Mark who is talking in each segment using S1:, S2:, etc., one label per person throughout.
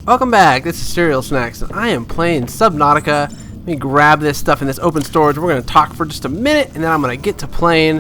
S1: Welcome back, this is CerealSnax, and I am playing Subnautica. Let me grab this stuff in this open storage. We're going to talk for just a minute, and then I'm going to get to playing.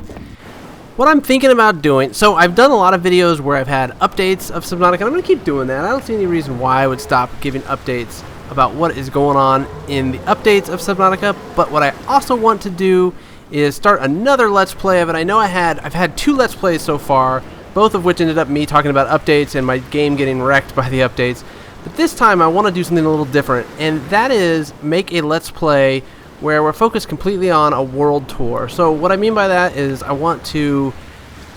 S1: What I'm thinking about doing, so I've done a lot of videos where I've had updates of Subnautica, and I'm going to keep doing that. I don't see any reason why I would stop giving updates about what is going on in the updates of Subnautica, but what I also want to do is start another Let's Play of it. I know I've had 2 Let's Plays so far, both of which ended up me talking about updates and my game getting wrecked by the updates. But this time I want to do something a little different, and that is make a Let's Play where we're focused completely on a world tour. So what I mean by that is I want to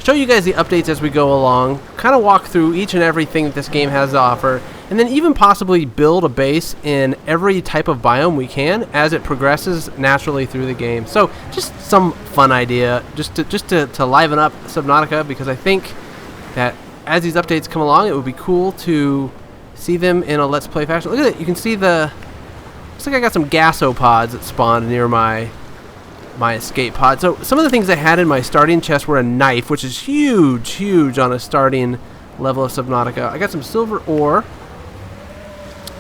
S1: show you guys the updates as we go along, kind of walk through each and everything that this game has to offer, and then even possibly build a base in every type of biome we can as it progresses naturally through the game. So just some fun idea, just to liven up Subnautica, because I think that as these updates come along, it would be cool to see them in a Let's Play fashion. Look at it, you can see the... Looks like I got some gasopods that spawned near my escape pod. So some of the things I had in my starting chest were a knife, which is huge on a starting level of Subnautica. I got some silver ore,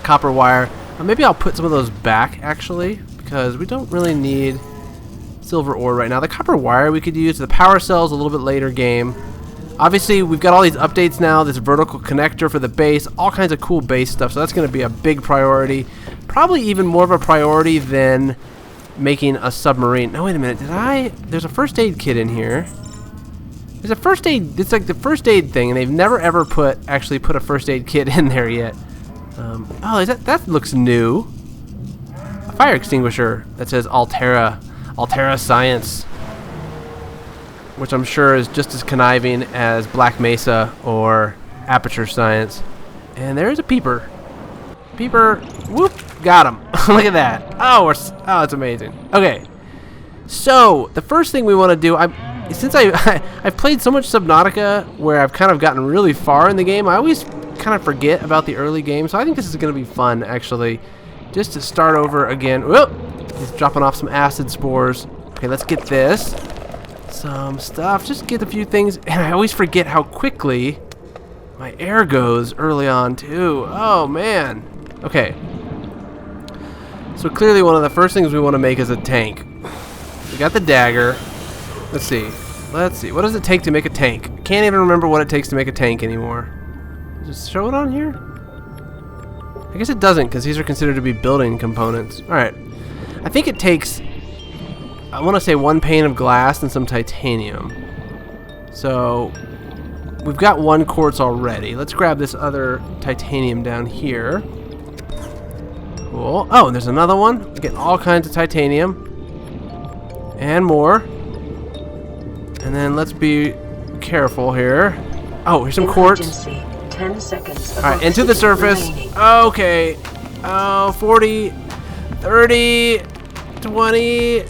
S1: copper wire. Maybe I'll put some of those back, actually, because we don't really need silver ore right now. The copper wire we could use. The power cells a little bit later game. Obviously, we've got all these updates now, this vertical connector for the base, all kinds of cool base stuff, so that's going to be a big priority. Probably even more of a priority than making a submarine. Now, wait a minute, there's a first aid kit in here. There's a first aid, it's like the first aid thing, and they've never ever actually put a first aid kit in there yet. Oh, that looks new. A fire extinguisher that says Altera Science, which I'm sure is just as conniving as Black Mesa or Aperture Science. And there's a Peeper. Peeper, whoop, got him. Look at that. Oh, it's amazing. Okay, so the first thing we want to do, since I've played so much Subnautica where I've kind of gotten really far in the game, I always kind of forget about the early game. So I think this is going to be fun, actually, just to start over again. Whoop, he's dropping off some acid spores. Okay, let's get this. Some stuff, just get a few things, and I always forget how quickly my air goes early on too. Oh man. Okay, so clearly one of the first things we want to make is a tank. We got the dagger. Let's see, what does it take to make a tank? I can't even remember what it takes to make a tank anymore. Does it show it on here? I guess it doesn't, because these are considered to be building components. Alright, I think it takes, I want to say 1 pane of glass and some titanium. So we've got 1 quartz already. Let's grab this other titanium down here. Cool. Oh, and there's another one. We're getting all kinds of titanium and more. And then let's be careful here. Oh, here's some quartz.
S2: 10 seconds.
S1: All right, into the surface. Okay. Oh, 40, 30, 20.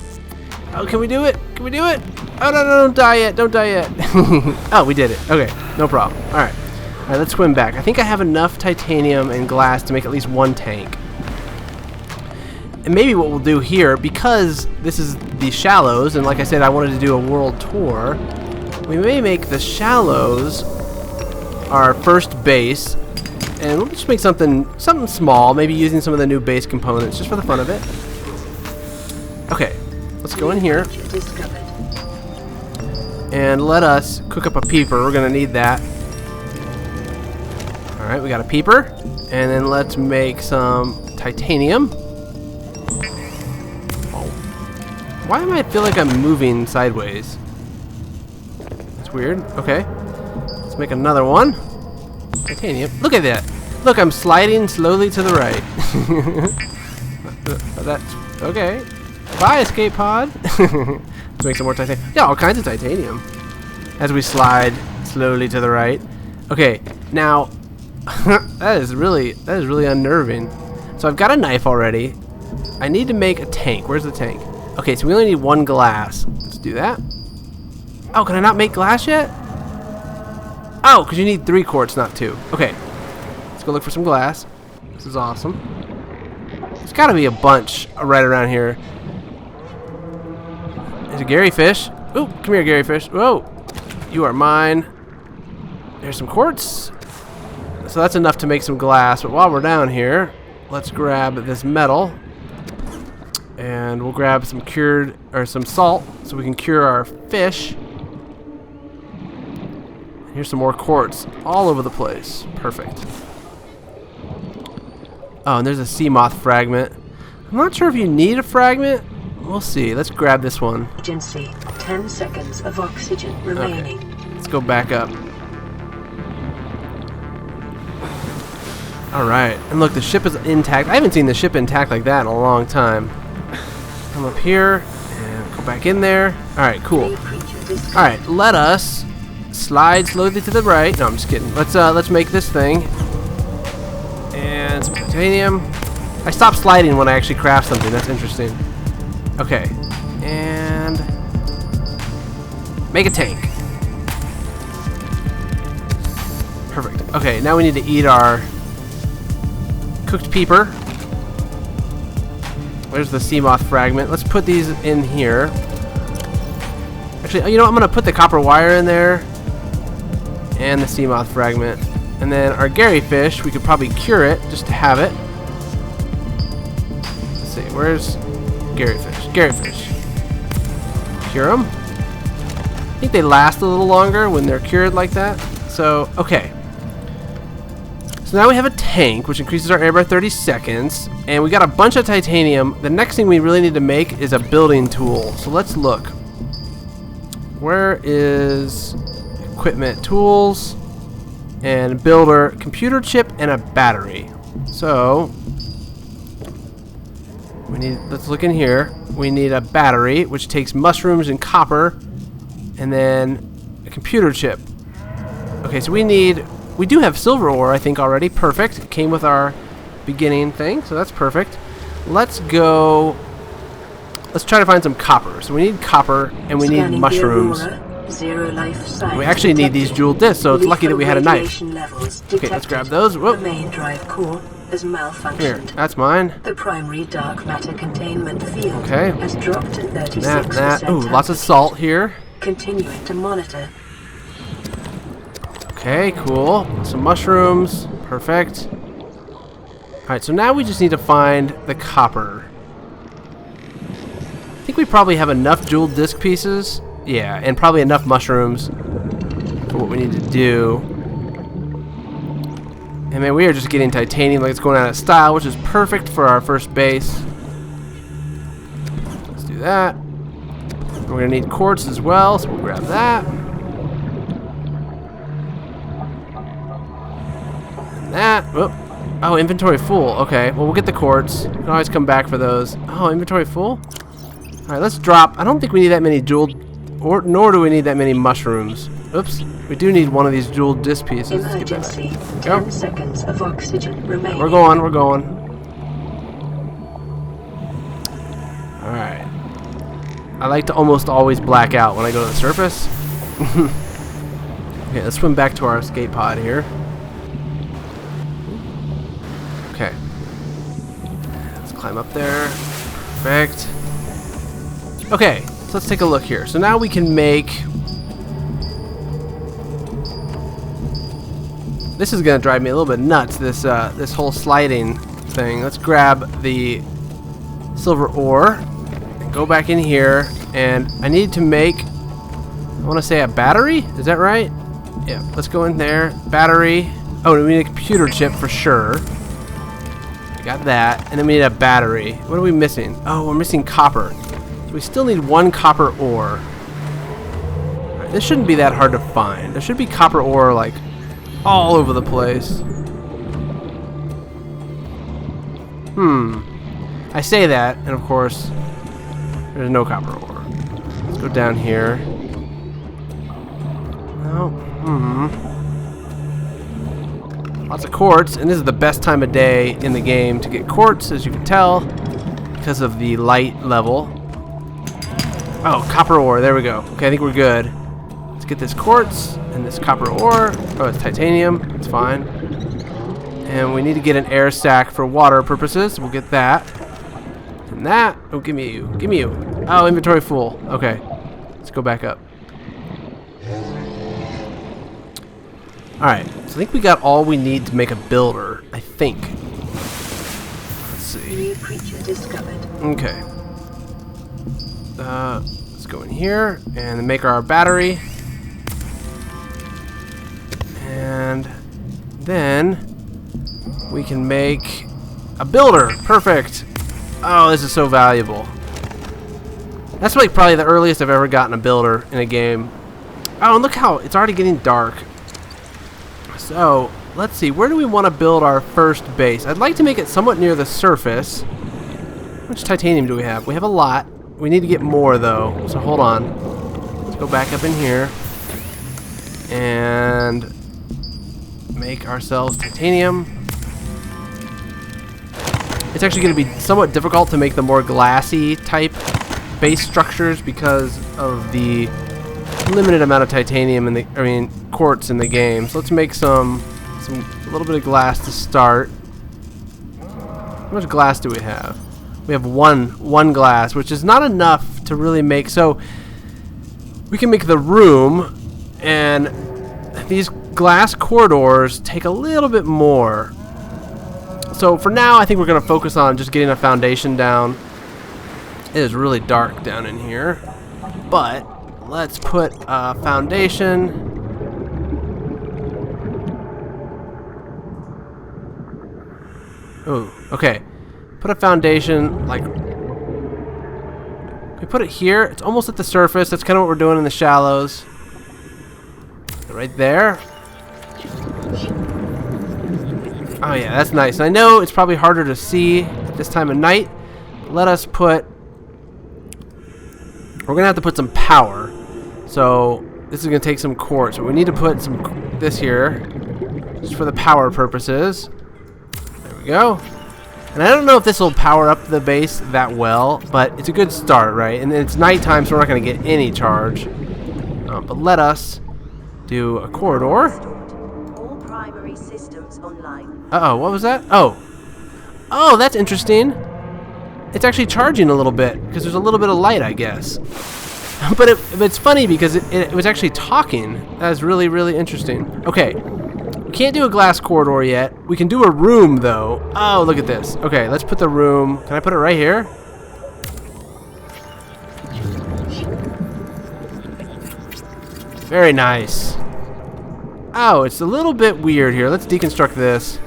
S1: Oh, can we do it? Can we do it? Oh, no, don't die yet. Don't die yet. Oh, we did it. Okay, no problem. All right, let's swim back. I think I have enough titanium and glass to make at least 1 tank. And maybe what we'll do here, because this is the shallows, and like I said, I wanted to do a world tour, we may make the shallows our first base, and we'll just make something small, maybe using some of the new base components, just for the fun of it. Okay. Let's go in here and let us cook up a peeper. We're going to need that. Alright, we got a peeper. And then let's make some titanium. Oh. Why am I feel like I'm moving sideways? That's weird. Okay. Let's make another one. Titanium. Look at that. Look, I'm sliding slowly to the right. That's okay. Bye, escape pod. Let's make some more titanium. Yeah, all kinds of titanium as we slide slowly to the right. Okay, now that is really unnerving. So I've got a knife already. I need to make a tank. Where's the tank? Okay, so we only need 1 glass. Let's do that. Oh, can I not make glass yet? Oh, because you need 3 quartz, not 2. Okay, let's go look for some glass. This is awesome. There's got to be a bunch right around here. There's a Gary fish. Ooh, come here, Gary fish. Whoa, you are mine. There's some quartz. So that's enough to make some glass. But while we're down here, let's grab this metal. And we'll grab some some salt so we can cure our fish. Here's some more quartz all over the place. Perfect. Oh, and there's a sea moth fragment. I'm not sure if you need a fragment. We'll see. Let's grab this one.
S2: Emergency. 10 seconds of oxygen remaining.
S1: Okay. Let's go back up. Alright. And look, the ship is intact. I haven't seen the ship intact like that in a long time. Come up here and go back in there. Alright, cool. Alright, let us slide slowly to the right. No, I'm just kidding. Let's make this thing. And some titanium. I stop sliding when I actually craft something. That's interesting. Okay. And make a tank. Perfect. Okay, now we need to eat our cooked peeper. Where's the sea moth fragment? Let's put these in here. Actually, you know what? I'm going to put the copper wire in there. And the sea moth fragment. And then our Gary fish, we could probably cure it just to have it. Let's see, where's Gary fish? Gary fish. Cure them. I think they last a little longer when they're cured like that. So, okay. So now we have a tank, which increases our air by 30 seconds. And we got a bunch of titanium. The next thing we really need to make is a building tool. So let's look. Where is equipment, tools, and builder, computer chip, and a battery? So we need, let's look in here. We need a battery, which takes mushrooms and copper, and then a computer chip. Okay, so we do have silver ore, I think, already. Perfect. It came with our beginning thing, so that's perfect. Let's go. Let's try to find some copper. So we need copper, and we need mushrooms.
S2: Zero life signs
S1: We actually need these jeweled discs, so it's lucky that we had a knife.
S2: Okay,
S1: let's grab those. Whoop.
S2: The main drive core has malfunctioned.
S1: Here, that's mine.
S2: The primary dark matter containment field
S1: Okay.
S2: has dropped to 36%.
S1: Ooh, lots of salt here.
S2: Continuing to monitor.
S1: Okay, cool. Some mushrooms. Perfect. Alright, so now we just need to find the copper. I think we probably have enough jeweled disc pieces. Yeah, and probably enough mushrooms for what we need to do. And then we are just getting titanium like it's going out of style, which is perfect for our first base. Let's do that. We're going to need quartz as well, so we'll grab that. And that. Oh, inventory full. Okay, well, we'll get the quartz. We can always come back for those. Oh, inventory full? Alright, let's drop. I don't think we need that many jeweled, nor do we need that many mushrooms. Oops. We do need one of these jeweled disc pieces.
S2: Emergency. 10 seconds of oxygen remaining.
S1: We're going. Alright. I like to almost always black out when I go to the surface. Okay, let's swim back to our escape pod here. Okay. Let's climb up there. Perfect. Okay, so let's take a look here. So now we can make... This is going to drive me a little bit nuts, this whole sliding thing. Let's grab the silver ore, and go back in here, and I need to make, I want to say a battery? Is that right? Yeah, let's go in there. Battery. Oh, we need a computer chip for sure. We got that. And then we need a battery. What are we missing? Oh, we're missing copper. So we still need one copper ore. Right, this shouldn't be that hard to find. There should be copper ore, like, all over the place. I say that, and of course, there's no copper ore. Let's go down here. No. Lots of quartz, and this is the best time of day in the game to get quartz, as you can tell, because of the light level. Oh, copper ore. There we go. Okay, I think we're good. Let's get this quartz and this copper ore. Oh, it's titanium. It's fine. And we need to get an air sac for water purposes. We'll get that. And that. Oh, give me you. Give me you. Oh, inventory full. Okay. Let's go back up. Alright, so I think we got all we need to make a builder. I think. Let's see.
S2: New creature discovered.
S1: Okay. Let's go in here and make our battery. And then we can make a builder. Perfect. Oh, this is so valuable. That's like probably the earliest I've ever gotten a builder in a game. Oh, and look how it's already getting dark. So, let's see. Where do we want to build our first base? I'd like to make it somewhat near the surface. How much titanium do we have? We have a lot. We need to get more, though. So, hold on. Let's go back up in here. And make ourselves titanium. It's actually going to be somewhat difficult to make the more glassy type base structures because of the limited amount of titanium in the, quartz in the game. So let's make a little bit of glass to start. How much glass do we have? We have one glass, which is not enough to really make. So we can make the room, and these glass corridors take a little bit more. So for now, I think we're going to focus on just getting a foundation down. It is really dark down in here, but let's put a foundation. Oh, okay. Put a foundation, like, we put it here. It's almost at the surface. That's kind of what we're doing in the shallows. Right there. Oh yeah, that's nice. And I know it's probably harder to see at this time of night. Let us put... We're going to have to put some power. So this is going to take some quartz. But we need to put some this here just for the power purposes. There we go. And I don't know if this will power up the base that well, but it's a good start, right? And it's nighttime, so we're not going to get any charge. But let us do a corridor.
S2: All primary systems online.
S1: Uh-oh, what was that? Oh, that's interesting. It's actually charging a little bit because there's a little bit of light, I guess. But it's funny because it was actually talking. That was really, really interesting. Okay, we can't do a glass corridor yet. We can do a room, though. Oh, look at this. Okay, let's put the room. Can I put it right here? Very nice. Oh, it's a little bit weird here. Let's deconstruct this.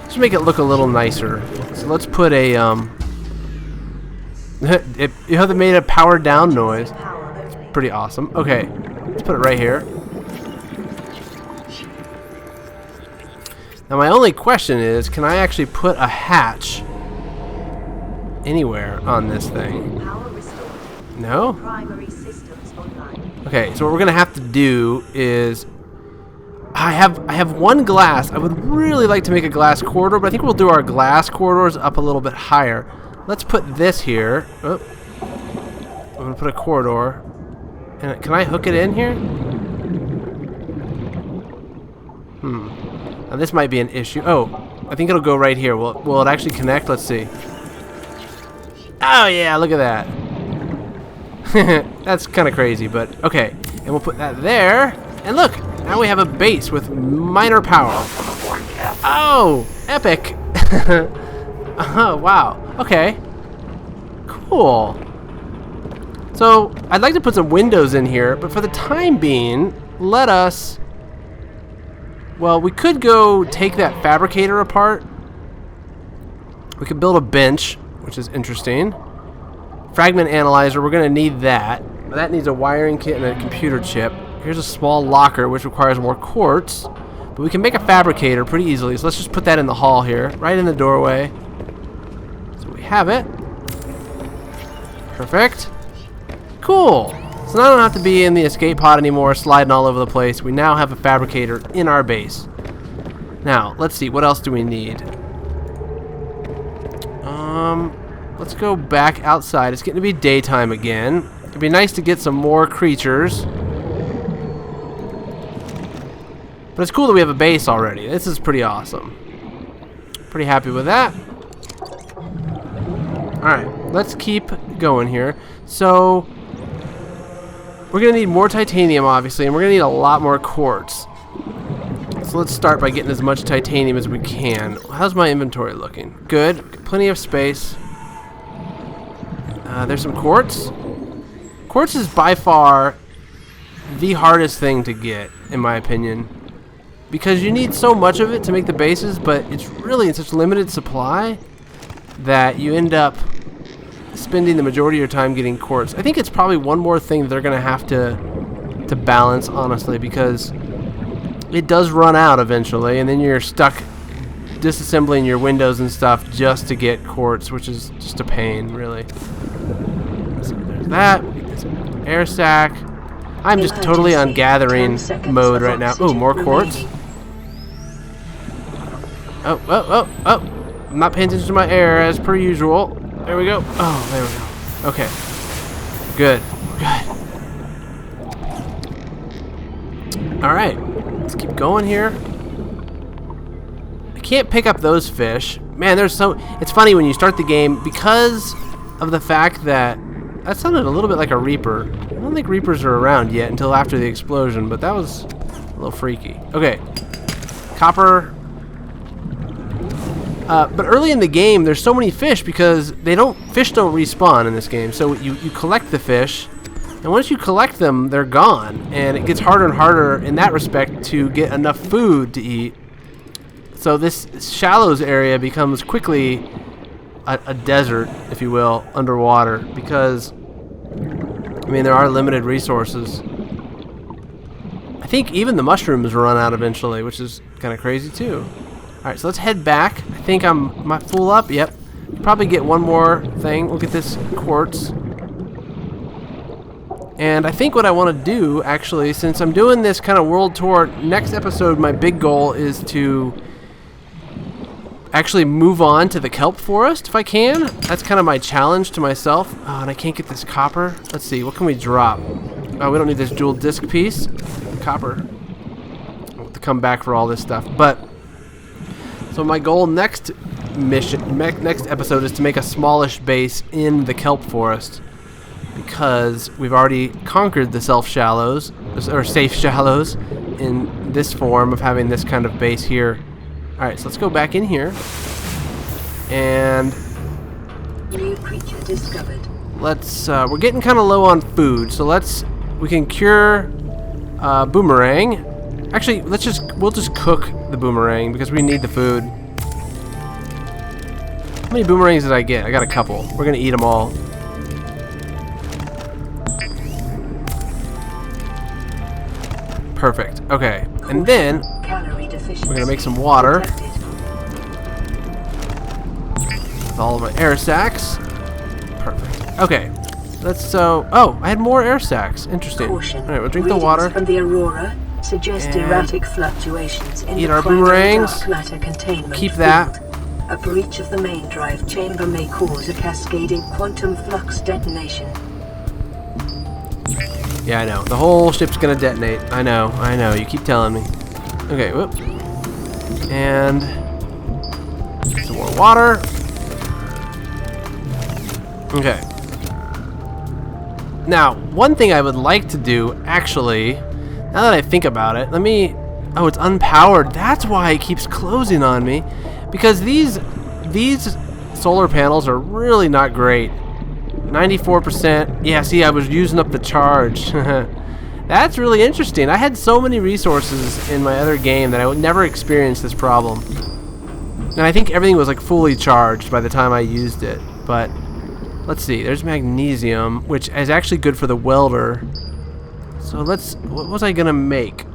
S1: Let's make it look a little nicer. So let's put a they made a powered down noise. It's pretty awesome. Okay, let's put it right here. Now my only question is, can I actually put a hatch anywhere on this thing? No? Okay, so what we're gonna have to do is I have one glass. I would really like to make a glass corridor, but I think we'll do our glass corridors up a little bit higher. Let's put this here. Oh, I'm gonna put a corridor. And can I hook it in here? Now this might be an issue. Oh, I think it'll go right here. Will it actually connect? Let's see. Oh yeah, look at that. That's kind of crazy, but okay. And we'll put that there. And look, now we have a base with minor power. Oh, epic. Oh, wow. Okay. Cool. So, I'd like to put some windows in here, but for the time being, let us... Well, we could go take that fabricator apart. We could build a bench, which is interesting. Fragment analyzer, we're going to need that. But that needs a wiring kit and a computer chip. Here's a small locker, which requires more quartz. But we can make a fabricator pretty easily, so let's just put that in the hall here, right in the doorway. So we have it. Perfect. Cool. So now I don't have to be in the escape pod anymore, sliding all over the place. We now have a fabricator in our base. Now, let's see, what else do we need? Let's go back outside. It's getting to be daytime again. It'd be nice to get some more creatures. But it's cool that we have a base already. This is pretty awesome. Pretty happy with that. Alright, let's keep going here. So, we're going to need more titanium, obviously, and we're going to need a lot more quartz. So let's start by getting as much titanium as we can. How's my inventory looking? Good. Plenty of space. There's some quartz. Quartz is by far the hardest thing to get, in my opinion, because you need so much of it to make the bases, but it's really in such limited supply that you end up spending the majority of your time getting quartz. I think it's probably one more thing that they're going to have to balance, honestly, because it does run out eventually, and then you're stuck disassembling your windows and stuff just to get quartz, which is just a pain, really. So there's that. There's an air sac. I'm just totally on gathering mode right now. Oh, more quartz. Oh. I'm not paying attention to my air as per usual. There we go. Oh, there we go. Okay. Good. Alright. Let's keep going here. I can't pick up those fish. Man, there's so... It's funny when you start the game, because of the fact that... That sounded a little bit like a reaper. I don't think reapers are around yet until after the explosion, but that was a little freaky. Okay. Copper... but early in the game, there's so many fish because fish don't respawn in this game. So you collect the fish, and once you collect them, they're gone. And it gets harder and harder in that respect to get enough food to eat. So this shallows area becomes quickly a desert, if you will, underwater. Because, I mean, there are limited resources. I think even the mushrooms run out eventually, which is kind of crazy too. Alright, so let's head back. I think am I full up? Yep. Probably get one more thing. We'll get this quartz. And I think what I want to do, actually, since I'm doing this kind of world tour, next episode, my big goal is to actually move on to the kelp forest, if I can. That's kind of my challenge to myself. Oh, and I can't get this copper. Let's see, what can we drop? Oh, we don't need this jewel disc piece. Copper. I'll have to come back for all this stuff. But... So my goal next episode is to make a smallish base in the kelp forest, because we've already conquered the safe shallows in this form of having this kind of base here. Alright, so let's go back in here, and
S2: new creature discovered.
S1: Let's we're getting kind of low on food, so we can cure boomerang. Actually, we'll just cook the boomerang because we need the food. How many boomerangs did I get? I got a couple. We're gonna eat them all. Perfect. Okay, and then we're gonna make some water with all of my air sacs. Perfect. Okay. Oh, I had more air sacs. Interesting. All right, we'll drink the water.
S2: From the aurora suggest erratic fluctuations in
S1: eat
S2: the
S1: our boomerangs.
S2: dark matter containment
S1: Keep that.
S2: field. A breach of the main drive chamber may cause a cascading quantum flux detonation.
S1: Yeah, I know. The whole ship's gonna detonate. I know. You keep telling me. Okay, whoop. And some more water. Okay. Now, one thing I would like to do, actually, now that I think about it, oh, it's unpowered. That's why it keeps closing on me. Because these solar panels are really not great. 94%. Yeah, see, I was using up the charge. That's really interesting. I had so many resources in my other game that I would never experience this problem. And I think everything was like fully charged by the time I used it. But let's see. There's magnesium, which is actually good for the welder. So what was I gonna make?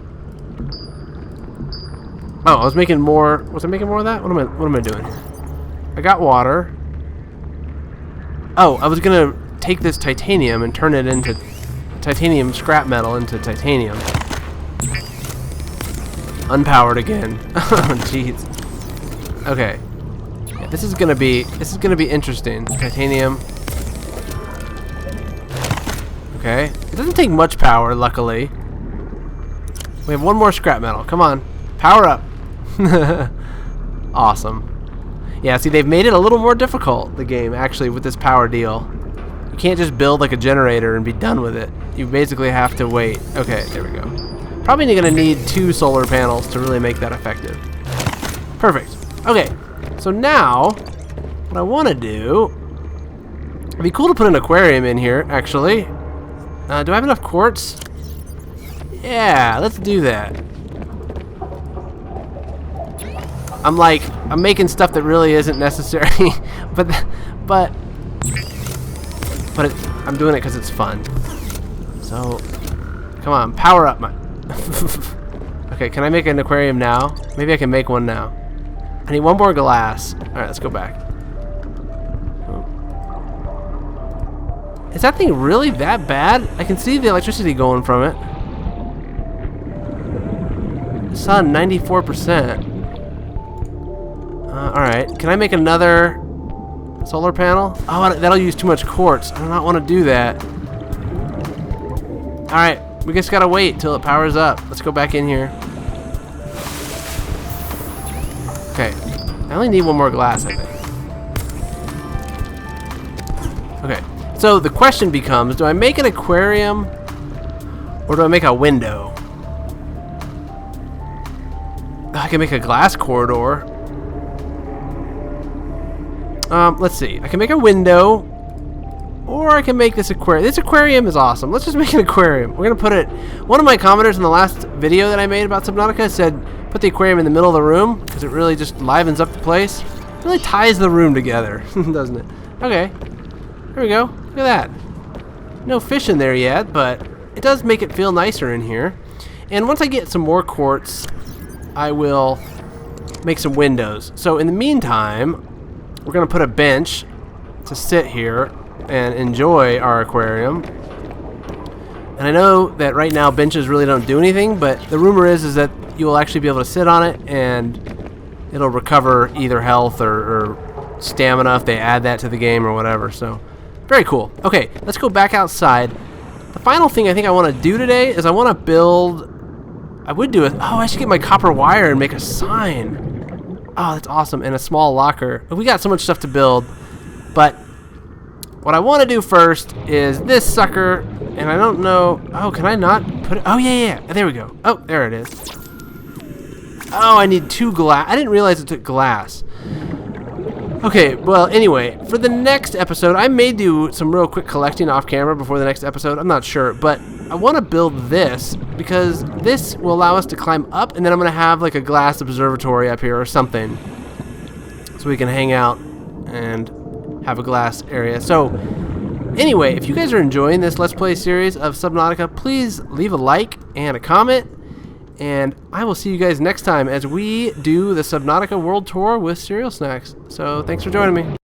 S1: Oh, I was making more. Was I making more of that? What am I doing? I got water. Oh, I was gonna take this titanium and turn it into titanium scrap metal into titanium. Unpowered again. Oh, jeez. Okay. Yeah, this is gonna be interesting. Titanium. Okay. It doesn't take much power, luckily. We have one more scrap metal. Come on. Power up. Awesome. Yeah, see, they've made it a little more difficult, the game, actually, with this power deal. You can't just build like a generator and be done with it. You basically have to wait. Okay, there we go. Probably going to need 2 solar panels to really make that effective. Perfect. Okay, so now what I want to do, it'd be cool to put an aquarium in here, actually. Do I have enough quartz? Yeah, let's do that. I'm making stuff that really isn't necessary, but I'm doing it because it's fun. So, come on, power up my... Okay, can I make an aquarium now? Maybe I can make one now. I need 1 more glass. Alright, let's go back. Is that thing really that bad? I can see the electricity going from it. Sun, 94%. Alright, can I make another solar panel? Oh, that'll use too much quartz. I do not want to do that. Alright, we just gotta wait till it powers up. Let's go back in here. Okay, I only need 1 more glass, I think. Okay, so the question becomes, do I make an aquarium or do I make a window? I can make a glass corridor. Let's see. I can make a window, or I can make this aquarium. This aquarium is awesome. Let's just make an aquarium. We're gonna put it. One of my commenters in the last video that I made about Subnautica said, put the aquarium in the middle of the room because it really just livens up the place. It really ties the room together, doesn't it? Okay. Here we go. Look at that. No fish in there yet, but it does make it feel nicer in here. And once I get some more quartz, I will make some windows. So in the meantime, we're going to put a bench to sit here and enjoy our aquarium. And I know that right now benches really don't do anything, but the rumor is that you will actually be able to sit on it and it'll recover either health or stamina if they add that to the game or whatever. So very cool. Okay, let's go back outside. The final thing I think I want to do today is I want to build... I should get my copper wire and make a sign. Oh, that's awesome. And a small locker. We got so much stuff to build. But what I want to do first is this sucker. And I don't know... Oh, can I not put it... Oh, yeah. There we go. Oh, there it is. Oh, I need 2 glass. I didn't realize it took glass. Okay, well, anyway, for the next episode, I may do some real quick collecting off camera before the next episode. I'm not sure, but I want to build this because this will allow us to climb up, and then I'm going to have like a glass observatory up here or something so we can hang out and have a glass area. So, anyway, if you guys are enjoying this Let's Play series of Subnautica, please leave a like and a comment. And I will see you guys next time as we do the Subnautica World Tour with CerealSnax. So thanks for joining me.